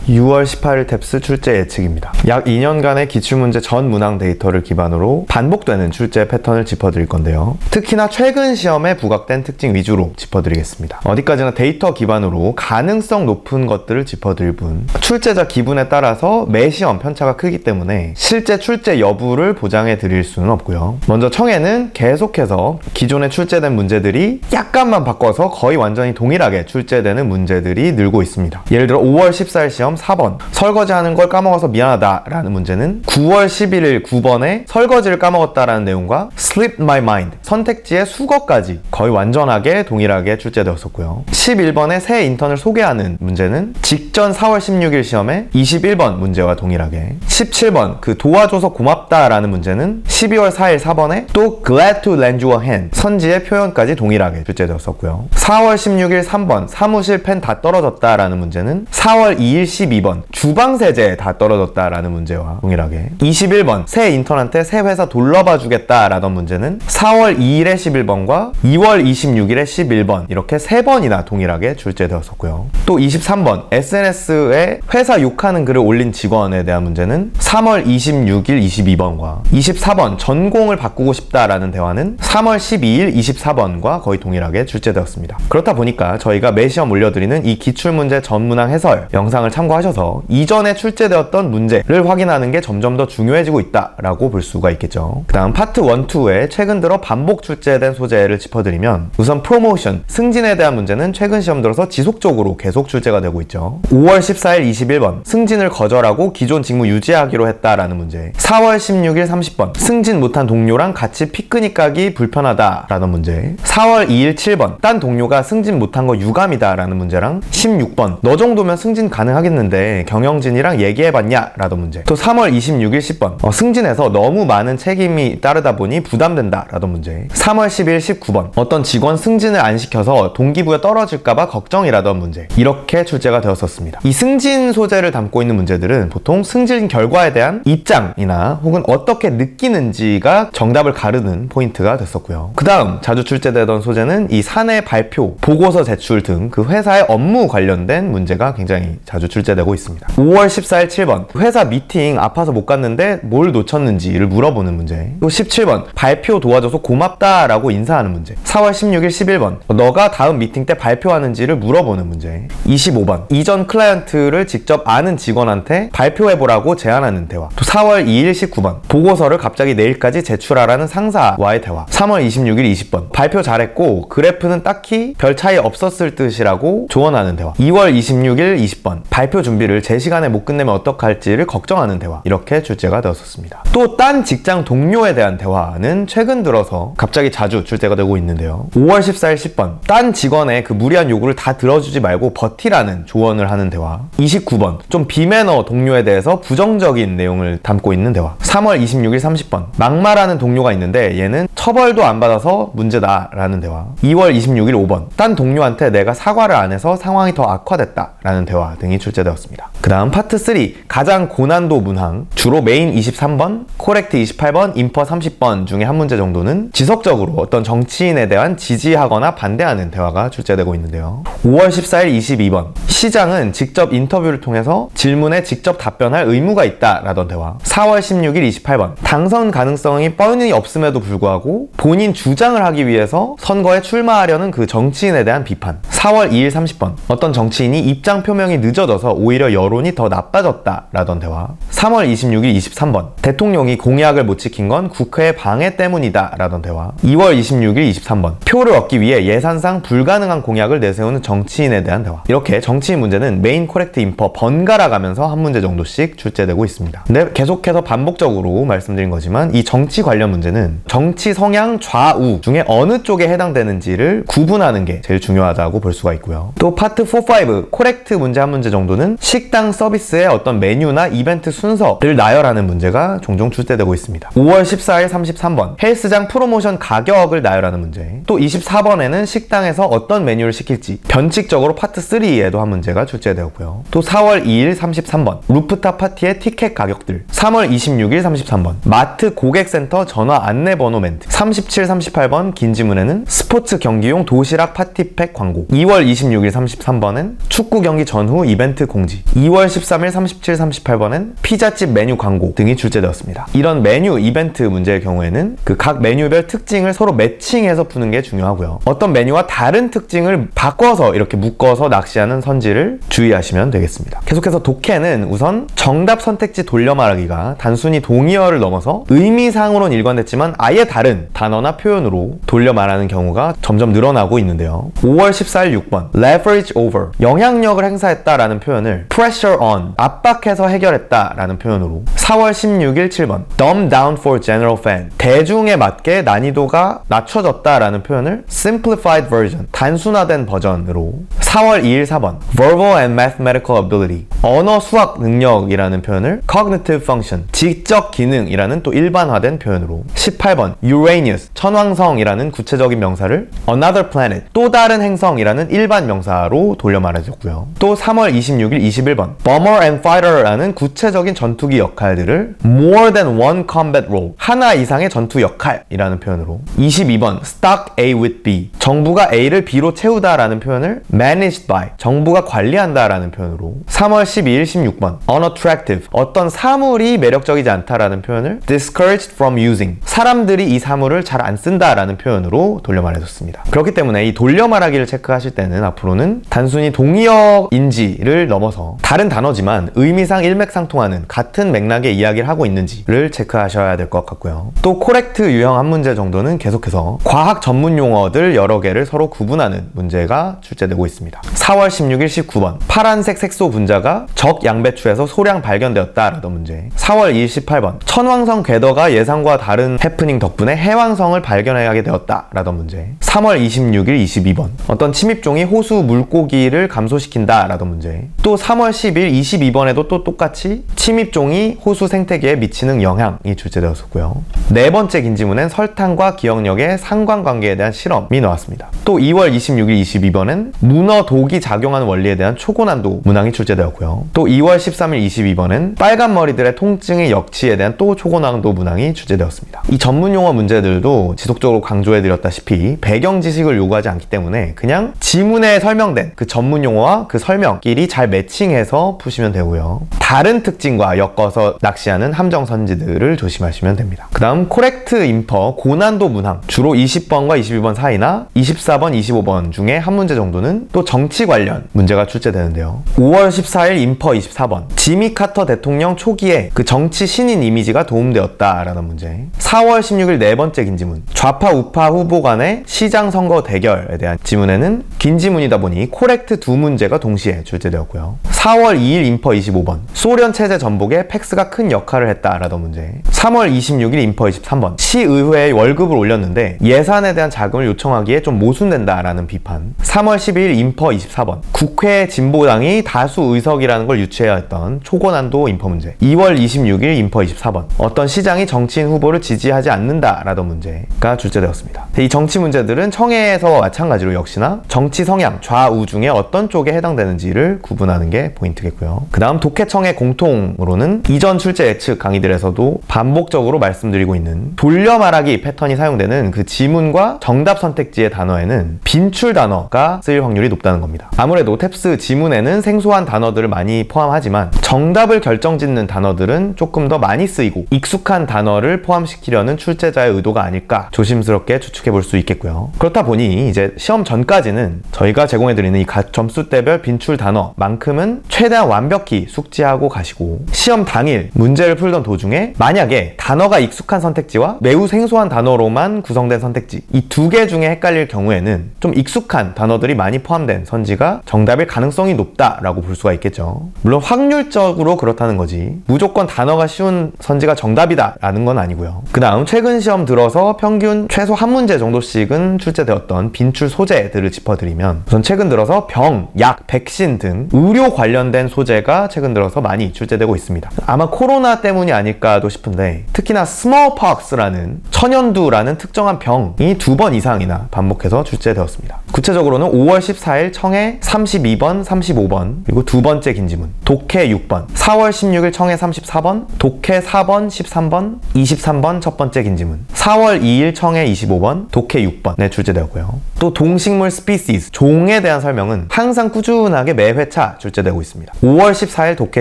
6월 18일 탭스 출제 예측입니다. 약 2년간의 기출문제 전 문항 데이터를 기반으로 반복되는 출제 패턴을 짚어드릴 건데요. 특히나 최근 시험에 부각된 특징 위주로 짚어드리겠습니다. 어디까지나 데이터 기반으로 가능성 높은 것들을 짚어드릴 뿐 출제자 기분에 따라서 매 시험 편차가 크기 때문에 실제 출제 여부를 보장해 드릴 수는 없고요. 먼저 청해는 계속해서 기존에 출제된 문제들이 약간만 바꿔서 거의 완전히 동일하게 출제되는 문제들이 늘고 있습니다. 예를 들어 5월 14일 시험 4번 설거지하는 걸 까먹어서 미안하다 라는 문제는 9월 11일 9번에 설거지를 까먹었다라는 내용과 Slipped my mind 선택지의 수거까지 거의 완전하게 동일하게 출제되었었고요. 11번에 새 인턴을 소개하는 문제는 직전 4월 16일 시험에 21번 문제와 동일하게 17번 그 도와줘서 고맙다 라는 문제는 12월 4일 4번에 또 Glad to lend you a hand 선지의 표현까지 동일하게 출제되었었고요. 4월 16일 3번 사무실 펜 다 떨어졌다 라는 문제는 4월 2일 12번 주방세제 다 떨어졌다 라는 문제와 동일하게 21번 새 인턴한테 새 회사 돌려봐 주겠다 라던 문제는 4월 2일에 11번과 2월 26일에 11번 이렇게 3번이나 동일하게 출제되었었고요. 또 23번 SNS에 회사 욕하는 글을 올린 직원에 대한 문제는 3월 26일 22번과 24번 전공을 바꾸고 싶다라는 대화는 3월 12일 24번과 거의 동일하게 출제되었습니다. 그렇다 보니까 저희가 매 시험 올려드리는 이 기출문제 전문항 해설 영상을 참고하셔서 이전에 출제되었던 문제를 확인하는 게 점점 더 중요해지고 있다라고 볼 수가 있겠죠. 그 다음 파트 1, 2에 최근 들어 반복 출제된 소재를 짚어드리면 우선 프로모션, 승진에 대한 문제는 최근 시험 들어서 지속적으로 계속 출제가 되고 있죠. 5월 14일 21번 승진을 거절하고 기존 직무 유지하기로 했다라는 문제 4월 16일 30번 승진 못한 동료랑 같이 피크닉 가기 불편하다 라는 문제 4월 2일 7번 딴 동료가 승진 못한 거 유감이다 라는 문제랑 16번 너 정도면 승진 가능하겠는데 경영진이랑 얘기해봤냐 라던 문제 또 3월 26일 10번 승진해서 너무 많은 책임이 따르다 보니 부담된다 라던 문제 3월 10일 19번 어떤 직원 승진을 안 시켜서 동기부여 떨어질까봐 걱정이라던 문제 이렇게 출제가 되었었습니다. 이 승진 소재를 담고 있는 문제들은 보통 승진 결과에 대한 입장이나 혹은 어떻게 느끼는지가 정답을 가르는 포인트가 됐었고요. 그 다음 자주 출제되던 소재는 이 사내 발표, 보고서 제출 등 그 회사의 업무 관련된 문제가 굉장히 자주 출제되고 있습니다. 5월 14일 7번 회사 미팅 아파서 못 갔는데 뭘 놓쳤는지를 물어보는 문제 또 17번 발표 도와줘서 고맙다 라고 인사하는 문제 4월 16일 11번 너가 다음 미팅 때 발표하는지를 물어보는 문제 25번 이전 클라이언트를 직접 아는 직원한테 발표해보라고 제안하는 대화 또 4월 2일 19번 보고서를 갑자기 내일까지 제출하라는 상사와의 대화 3월 26일 20번 발표 잘했고 그래프는 딱히 별 차이 없었을 듯이라고 조언하는 대화 2월 26일 20번 발표 준비를 제 시간에 못 끝내면 어떡할지를 걱정하는 대화 이렇게 출제가 되었었습니다. 또 딴 직장 동료에 대한 대화는 최근 들어서 갑자기 자주 출제가 되고 있는데요. 5월 14일 10번 딴 직원의 그 무리한 요구를 다 들어주지 말고 버티라는 조언을 하는 대화 29번 좀 비매너 동료에 대해서 부정적인 내용을 담고 있는 대화 3월 26일 30번 막말하는 동료가 있는데 얘는 처벌도 안 받아서 문제다 라는 대화 2월 26일 5번 딴 동료한테 내가 사과를 안 해서 상황이 더 악화됐다 라는 대화 등이 출제되었습니다. 그 다음 파트 3 가장 고난도 문항 주로 메인 23번, 코렉트 28번, 인퍼 30번 중에 한 문제 정도는 지속적으로 어떤 정치인에 대한 지지하거나 반대하는 대화가 출제되고 있는데요. 5월 14일 22번 시장은 직접 인터뷰를 통해서 질문에 직접 답변할 의무가 있다 라던 대화 4월 16일 28번 당선 가능성이 뻔히 없음에도 불구하고 본인 주장을 하기 위해서 선거에 출마하려는 그 정치인에 대한 비판 4월 2일 30번 어떤 정치인이 입장 표명이 늦어져서 오히려 여론이 더 나빠졌다 라던 대화 3월 26일 23번 대통령이 공약을 못 지킨 건 국회 방해 때문이다 라던 대화 2월 26일 23번 표를 얻기 위해 예산상 불가능한 공약을 내세우는 정치인에 대한 대화 이렇게 정치인 문제는 메인, 코렉트, 인퍼 번갈아 가면서 한 문제 정도씩 출제되고 있습니다. 근데 계속해서 반복적으로 말씀드린 거지만 이 정치 관련 문제는 정치 성향 좌우 중에 어느 쪽에 해당되는지를 구분하는 게 제일 중요하다고 볼 수가 있고요. 또 파트 4, 5 코렉트 문제 한 문제 정도는 식당 서비스의 어떤 메뉴나 이벤트 순서를 나열하는 문제가 종종 출제되고 있습니다. 5월 14일 33번 헬스장 프로모션 가격을 나열하는 문제 또 24번에는 식당에서 어떤 메뉴를 시킬지 변칙적으로 파트 3에도 한 문제가 출제되었고요. 또 4월 2일 33번 루프탑 파티의 티켓 가격들 3월 26일 33번 마트 고객센터 전화 안내번호 멘트 37, 38번 긴 지문에는 스포츠 경기용 도시락 파티팩 광고 2월 26일 33번은 축구 경기 전후 이벤트 공지, 2월 13일 37, 38번엔 피자집 메뉴 광고 등이 출제되었습니다. 이런 메뉴 이벤트 문제의 경우에는 그 각 메뉴별 특징을 서로 매칭해서 푸는 게 중요하고요. 어떤 메뉴와 다른 특징을 바꿔서 이렇게 묶어서 낚시하는 선지를 주의하시면 되겠습니다. 계속해서 독해는 우선 정답 선택지 돌려 말하기가 단순히 동의어를 넘어서 의미상으로는 일관됐지만 아예 다른 단어나 표현으로 돌려 말하는 경우가 점점 늘어나고 있는데요. 5월 14일 6번 leverage over, 영향력을 행사했다라는 표현을 pressure on, 압박해서 해결했다라는 표현으로, 4월 16일 7번 dumb down for general fan, 대중에 맞게 난이도가 낮춰졌다라는 표현을 simplified version, 단순화된 버전으로, 4월 2일 4번 verbal and mathematical ability, 언어 수학 능력이라는 표현을 cognitive function, 지적 기능이라는 또 일반화된 표현으로, 18번 Uranus, 천왕성이라는 구체적인 명사를 another planet, 또 다른 행성이라는 일반 명사로 돌려 말해줬고요. 또 3월 26일 21번 bomber and fighter라는 구체적인 전투기 역할들을 more than one combat role, 하나 이상의 전투 역할이라는 표현으로, 22번 stock A with B, 정부가 A를 B로 채우다라는 표현을 managed by, 정부가 관리한다라는 표현으로, 3월 12일 16번 unattractive, 어떤 사물이 매력적이지 않다라는 표현을 discouraged from using, 사람들이 이 사물을 잘 안 쓴다라는 표현으로 돌려 말해줬습니다. 그렇기 때문에 이 돌려 말하기를 체크하실 때는 앞으로는 단순히 동의어인지를 넘어서 다른 단어지만 의미상 일맥상통하는 같은 맥락의 이야기를 하고 있는지를 체크하셔야 될 것 같고요. 또 코렉트 유형 한 문제 정도는 계속해서 과학 전문 용어들 여러 개를 서로 구분하는 문제가 출제되고 있습니다. 4월 16일 19번 파란색 색소 분자가 적 양배추에서 소량 발견되었다라던 문제, 4월 2일 18번 천왕성 궤도가 예상과 다른 해프닝 덕분에 해왕성을 발견하게 되었다라던 문제, 3월 26일 22번 어떤 침입종이 호수 물고기를 감소시킨다라던 문제, 또 3월 10일 22번에도 또 똑같이 침입종이 호수 생태계에 미치는 영향이 출제되었었고요. 네 번째 긴지문엔 설탕과 기억력의 상관관계에 대한 실험이 나왔습니다. 또 2월 26일 22번엔 문어 독이 작용하는 원리에 대한 초고난도 문항이 출제되었고요. 또 2월 13일 22번엔 빨간 머리들의 통증의 역치에 대한 또 초고난도 문항이 출제되었습니다. 이 전문용어 문제들도 지속적으로 강조해드렸다시피 배경 지식을 요구하지 않기 때문에 그냥 지문에 설명된 그 전문용어와 그 설명끼리 잘 매칭해서 푸시면 되고요. 다른 특징과 엮어서 낚시하는 함정 선지들을 조심하시면 됩니다. 그 다음 코렉트 인퍼 고난도 문항, 주로 20번과 22번 사이나 24번, 25번 중에 한 문제 정도는 또 정치 관련 문제가 출제되는데요. 5월 14일 인퍼 24번 지미 카터 대통령 초기에 그 정치 신인 이미지가 도움되었다라는 문제, 4월 16일 네 번째 긴지문 좌파 우파 후보 간의 시장 선거 대결에 대한 지문에는 긴지문이다 보니 코렉트 두 문제가 동시에 출제되었고요. 4월 2일 인퍼 25번 소련 체제 전복에 팩스가 큰 역할을 했다라던 문제, 3월 26일 인퍼 23번 시의회에 월급을 올렸는데 예산에 대한 자금을 요청하기에 좀 모순된다라는 비판, 3월 12일 인퍼 24번 국회 진보당이 다수 의석이라는 걸 유추해야 했던 초고난도 인퍼 문제, 2월 26일 인퍼 24번 어떤 시장이 정치인 후보를 지지하지 않는다라던 문제가 출제되었습니다. 이 정치 문제들은 청해에서 마찬가지로 역시나 정치 성향 좌우 중에 어떤 쪽에 해당되는지를 구분하는 게 포인트겠고요. 그 다음 독해청의 공통으로는 이전 출제 예측 강의들에서도 반복적으로 말씀드리고 있는 돌려 말하기 패턴이 사용되는 그 지문과 정답 선택지의 단어에는 빈출 단어가 쓰일 확률이 높다는 겁니다. 아무래도 탭스 지문에는 생소한 단어들을 많이 포함하지만 정답을 결정짓는 단어들은 조금 더 많이 쓰이고 익숙한 단어를 포함시키려는 출제자의 의도가 아닐까 조심스럽게 추측해 볼 수 있겠고요. 그렇다 보니 이제 시험 전까지는 저희가 제공해드리는 이 각 점수대별 빈출 단어만큼은 최대한 완벽히 숙지하고 가시고 시험 당일 문제를 풀던 도중에 만약에 단어가 익숙한 선택지와 매우 생소한 단어로만 구성된 선택지 이 두 개 중에 헷갈릴 경우에는 좀 익숙한 단어들이 많이 포함된 선지가 정답일 가능성이 높다라고 볼 수가 있겠죠. 물론 확률적으로 그렇다는 거지 무조건 단어가 쉬운 선지가 정답이다 라는 건 아니고요. 그 다음 최근 시험 들어서 평균 최소 한 문제 정도씩은 출제되었던 빈출 소재들을 짚어드리면 우선 최근 들어서 병, 약, 백신 등 의료 관련된 소재가 최근 들어서 많이 출제되고 있습니다. 아마 코로나 때문이 아닐까도 싶은데 특히나 smallpox라는 천연두라는 특정한 병이 2번 이상이나 반복해서 출제되었습니다. 구체적으로는 5월 14일 청해 32번, 35번, 그리고 두 번째 긴 지문 독해 6번, 4월 16일 청해 34번, 독해 4번, 13번, 23번 첫 번째 긴 지문, 4월 2일 청해 25번, 독해 6번에 출제되었고요. 또 동식물 스피시스, 종에 대한 설명은 항상 꾸준하게 매 회차 출제되고 있습니다. 5월 14일 독해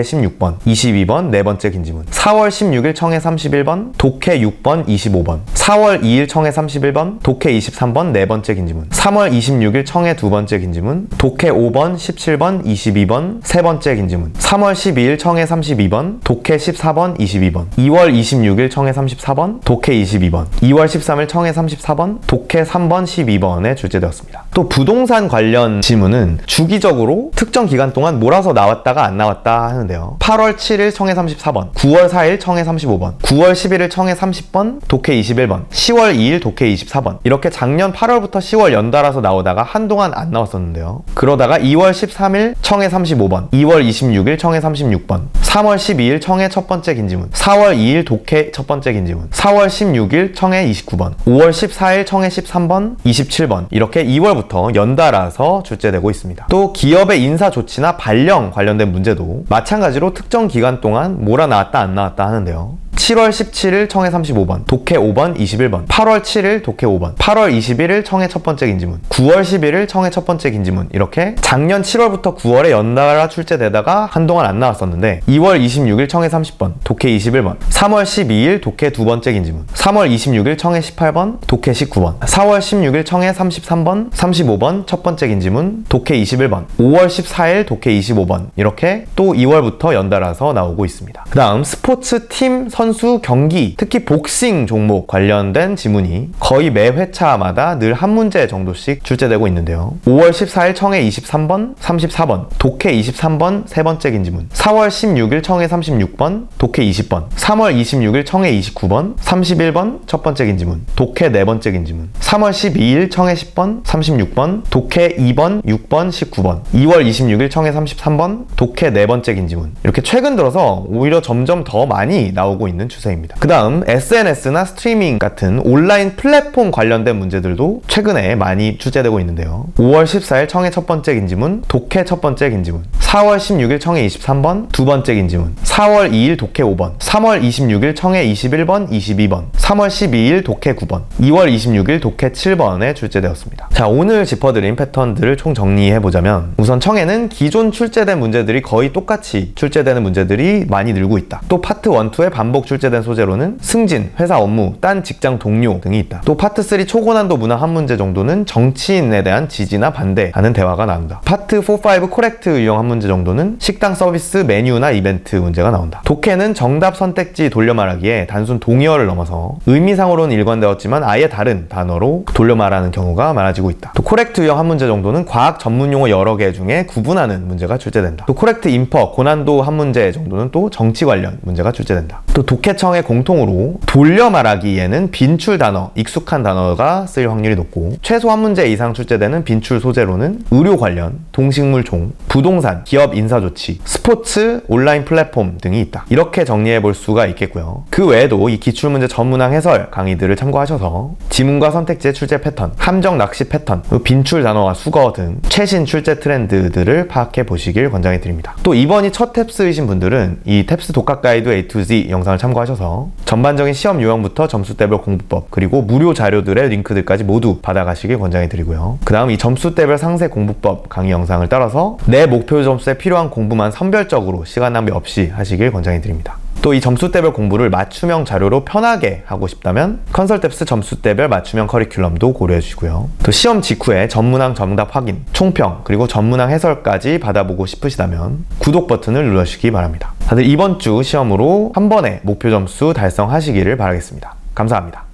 16번, 22번 네 번째 긴 지문, 4월 16일 청해 31번, 독해 6번, 25번, 4월 2일 청해 31번, 독해 23번 네 번째 긴 지문, 3월 26일 청해 두 번째 긴 지문, 독해 5번, 17번, 22번 세 번째 긴 지문, 3월 12일 청해 32번, 독해 14번, 22번, 2월 26일 청해 34번, 독해 22번, 2월 13일 청해 34번, 독해 3번, 12번에 출제되었습니다. 또 부동산 관련 지문은 주기적으로 특정 기간 동안 몰아서 나왔다가 안 나왔다 하는데요. 8월 7일 청해 34번, 9월 4일 청해 35번, 9월 11일 청해 30번, 독해 21번, 10월 2일 독해 24번 이렇게 작년 8월부터 10월 연달아서 나오다가 한동안 안 나왔었는데요. 그러다가 2월 13일 청해 35번, 2월 26일 청해 36번, 3월 12일 청해 첫 번째 긴 지문, 4월 2일 독해 첫 번째 긴 지문, 4월 16일 청해 29번, 5월 14일 청해 13번, 27번 이렇게 2월부터 연달아서 출제되고 있습니다. 또 기업의 인사 조치나 발령 관련된 문제도 마찬가지로 특정 기간 동안 몰아 나왔다 안 나왔다 하는데요. 7월 17일 청해 35번, 독해 5번, 21번, 8월 7일 독해 5번, 8월 21일 청해 첫 번째 긴 지문, 9월 11일 청해 첫 번째 긴 지문 이렇게 작년 7월부터 9월에 연달아 출제되다가 한동안 안 나왔었는데 2월 26일 청해 30번, 독해 21번, 3월 12일 독해 두 번째 긴 지문, 3월 26일 청해 18번, 독해 19번, 4월 16일 청해 33번, 35번 첫 번째 긴 지문, 독해 21번, 5월 14일 독해 25번 이렇게 또 2월부터 연달아서 나오고 있습니다. 그 다음 스포츠 팀 선수 경기, 특히 복싱 종목 관련된 지문이 거의 매 회차마다 늘 한 문제 정도씩 출제되고 있는데요. 5월 14일 청해 23번, 34번, 독해 23번 세 번째 긴 지문, 4월 16일 청해 36번, 독해 20번, 3월 26일 청해 29번, 31번 첫 번째 긴 지문, 독해 네 번째 긴 지문, 3월 12일 청해 10번, 36번, 독해 2번, 6번, 19번, 2월 26일 청해 33번, 독해 네 번째 긴 지문 이렇게 최근 들어서 오히려 점점 더 많이 나오고 있는 추세입니다. 그 다음 SNS나 스트리밍 같은 온라인 플랫폼 관련된 문제들도 최근에 많이 출제되고 있는데요. 5월 14일 청해 첫 번째 긴 지문, 독해 첫 번째 긴 지문, 4월 16일 청해 23번 두 번째 긴 지문, 4월 2일 독해 5번, 3월 26일 청해 21번, 22번, 3월 12일 독해 9번, 2월 26일 독해 7번에 출제되었습니다. 자, 오늘 짚어드린 패턴들을 총 정리해보자면 우선 청해는 기존 출제된 문제들이 거의 똑같이 출제되는 문제들이 많이 늘고 있다. 또 파트 1, 2의 반복 출제된 소재로는 승진, 회사 업무, 딴 직장 동료 등이 있다. 또 파트 3 초고난도 문항 한 문제 정도는 정치인에 대한 지지나 반대하는 대화가 나온다. 파트 4, 5 코렉트 유형 한 문제 정도는 식당 서비스, 메뉴나 이벤트 문제가 나온다. 독해는 정답 선택지 돌려 말하기에 단순 동의어를 넘어서 의미상으로는 일관되었지만 아예 다른 단어로 돌려 말하는 경우가 많아지고 있다. 또 코렉트 유형 한 문제 정도는 과학 전문 용어 여러 개 중에 구분하는 문제가 출제된다. 또 코렉트 인퍼, 고난도 한 문제 정도는 또 정치 관련 문제가 출제된다. 또 독해청의 공통으로 돌려 말하기에는 빈출 단어, 익숙한 단어가 쓰일 확률이 높고 최소 한 문제 이상 출제되는 빈출 소재로는 의료 관련, 동식물 종, 부동산, 기업 인사 조치, 스포츠, 온라인 플랫폼 등이 있다. 이렇게 정리해 볼 수가 있겠고요. 그 외에도 이 기출문제 전문항 해설 강의들을 참고하셔서 지문과 선택지의 출제 패턴, 함정 낚시 패턴, 빈출 단어와 수거 등 최신 출제 트렌드들을 파악해 보시길 권장해 드립니다. 또 이번이 첫 탭스이신 분들은 이 탭스 독학 가이드 A to Z 영상을 참고하셔서 전반적인 시험 유형부터 점수대별 공부법 그리고 무료 자료들의 링크들까지 모두 받아가시길 권장해 드리고요. 그 다음 이 점수대별 상세 공부법 강의 영상을 따라서 내 목표 점수에 필요한 공부만 선별적으로 시간 낭비 없이 하시길 권장해 드립니다. 또 이 점수대별 공부를 맞춤형 자료로 편하게 하고 싶다면 컨설탭스 점수대별 맞춤형 커리큘럼도 고려해 주시고요. 또 시험 직후에 전문항 정답 확인, 총평, 그리고 전문항 해설까지 받아보고 싶으시다면 구독 버튼을 눌러주시기 바랍니다. 다들 이번 주 시험으로 한 번에 목표 점수 달성하시기를 바라겠습니다. 감사합니다.